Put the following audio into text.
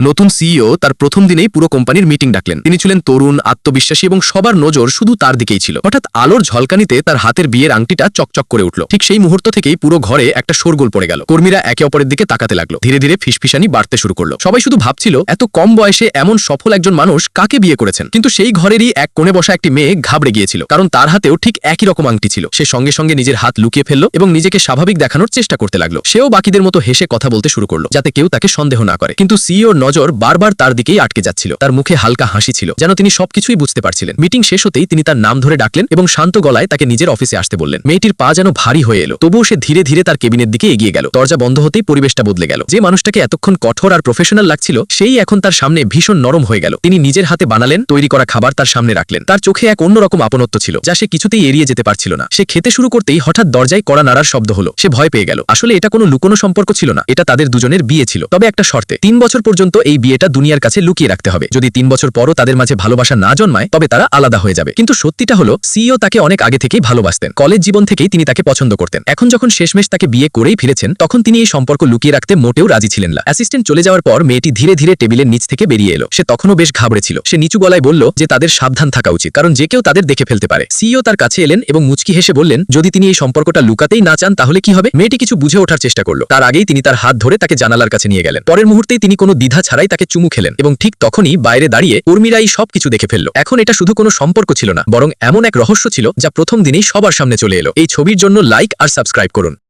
নতুন সিইও তার প্রথম দিনেই পুরো কোম্পানির মিটিং ডাকলেন। তিনি ছিলেন তরুণ, আত্মবিশ্বাসী এবং সবার নজর শুধু তার দিকেই ছিল। হঠাৎ আলোর ঝলকানিতে তার হাতের বিয়ের আংটিটা চকচক করে উঠল। ঠিক সেই মুহূর্ত থেকেই পুরো ঘরে একটা শোরগোল পড়ে গেল। কর্মীরা একে অপরের দিকে তাকাতে লাগলো। ধীরে ধীরে ফিসফিসানি বাড়তে শুরু করলো। সবাই শুধু ভাবছিল এত কম বয়সে এমন সফল একজন মানুষ কাকে বিয়ে করেছেন। কিন্তু সেই ঘরেরই এক কোণে বসা একটি মেয়ে ঘাবড়ে গিয়েছিল, কারণ তার হাতেও ঠিক একই রকম আংটি ছিল। সে সঙ্গে সঙ্গে নিজের হাত লুকিয়ে ফেললো এবং নিজেকে স্বাভাবিক দেখানোর চেষ্টা করতে লাগলো। সেও বাকিদের মতো হেসে কথা বলতে শুরু করলো, যাতে কেউ তাকে সন্দেহ না করে। কিন্তু সিইওর নজর বারবার তার দিকেই আটকে যাচ্ছিল। তার মুখে হালকা হাসি ছিল, যেন তিনি সবকিছুই বুঝতে পারছিলেন। মিটিং শেষ হতেই তিনি তার নাম ধরে ডাকলেন এবং শান্ত গলায় তাকে নিজের অফিসে আসতে বললেন। মেয়েটির পা যেন ভারী হয়ে এলো, তবুও সে ধীরে ধীরে তার কেবিনের দিকে এগিয়ে গেল। দরজা বন্ধ হতেই পরিবেশটা বদলে গেল। যে মানুষটাকে এতক্ষণ কঠোর আর প্রফেশনাল লাগছিল, সেই এখন তার সামনে ভীষণ নরম হয়ে গেল। তিনি নিজের হাতে বানালেন তৈরি করা খাবার তার সামনে রাখলেন। তার চোখে এক অন্যরকম আপনত্ব ছিল, যা সে কিছুতেই এড়িয়ে যেতে পারছিল না। সে খেতে শুরু করতেই হঠাৎ দরজায় কড়া নাড়ার শব্দ হলো। সে ভয় পেয়ে গেল। আসলে এটা কোনো লুকোনো সম্পর্ক ছিল না, এটা তাদের দুজনের বিয়ে ছিল। তবে একটা শর্তে, 3 বছর পর্যন্ত এই বিয়েটা দুনিয়ার কাছে লুকিয়ে রাখতে হবে। যদি 3 বছর পরও তাদের মাঝে ভালোবাসা না জন্মায়, তবে তারা আলাদা হয়ে যাবে। কিন্তু সত্যিটা হলো, সিইও তাকে অনেক আগে থেকেই ভালোবাসতেন। কলেজ জীবন থেকেই তিনি তাকে পছন্দ করতেন। এখন যখন শেষমেশ তাকে বিয়ে করেই ফিরেছেন, তখন তিনি এই সম্পর্ক লুকিয়ে রাখতে মোটেও রাজি ছিলেন না। অ্যাসিস্ট্যান্ট চলে যাওয়ার পর মেয়েটি ধীরে ধীরে টেবিলের নিচ থেকে বেরিয়ে এলো। সে তখনও বেশ ঘাবড়ে ছিল। সে নিচু গলায় বলল যে তাদের সাবধান থাকা উচিত, কারণ যে কেউ তাদের দেখে ফেলতে পারে। সিইও তার কাছে এলেন এবং মুচকি হেসে বললেন, যদি তিনি এই সম্পর্কটা লুকাতেই না চান তাহলে কি হবে? মেয়েটি কিছু বুঝে ওঠার চেষ্টা করলো। তার আগেই তিনি তার হাত ধরে তাকে জানালার কাছে নিয়ে গেলেন। পরের মুহূর্তেই তিনি কোনো দ্বিধা ছাড়াই তাকে চুমু খেলেন এবং ঠিক তখনই বাইরে দাঁড়িয়ে কর্মীরাই সবকিছু দেখে ফেলল। এখন এটা শুধু কোনো সম্পর্ক ছিল না, বরং এমন এক রহস্য ছিল যা প্রথম দিনেই সবার সামনে চলে এলো। এই ছবির জন্য লাইক আর সাবস্ক্রাইব করুন।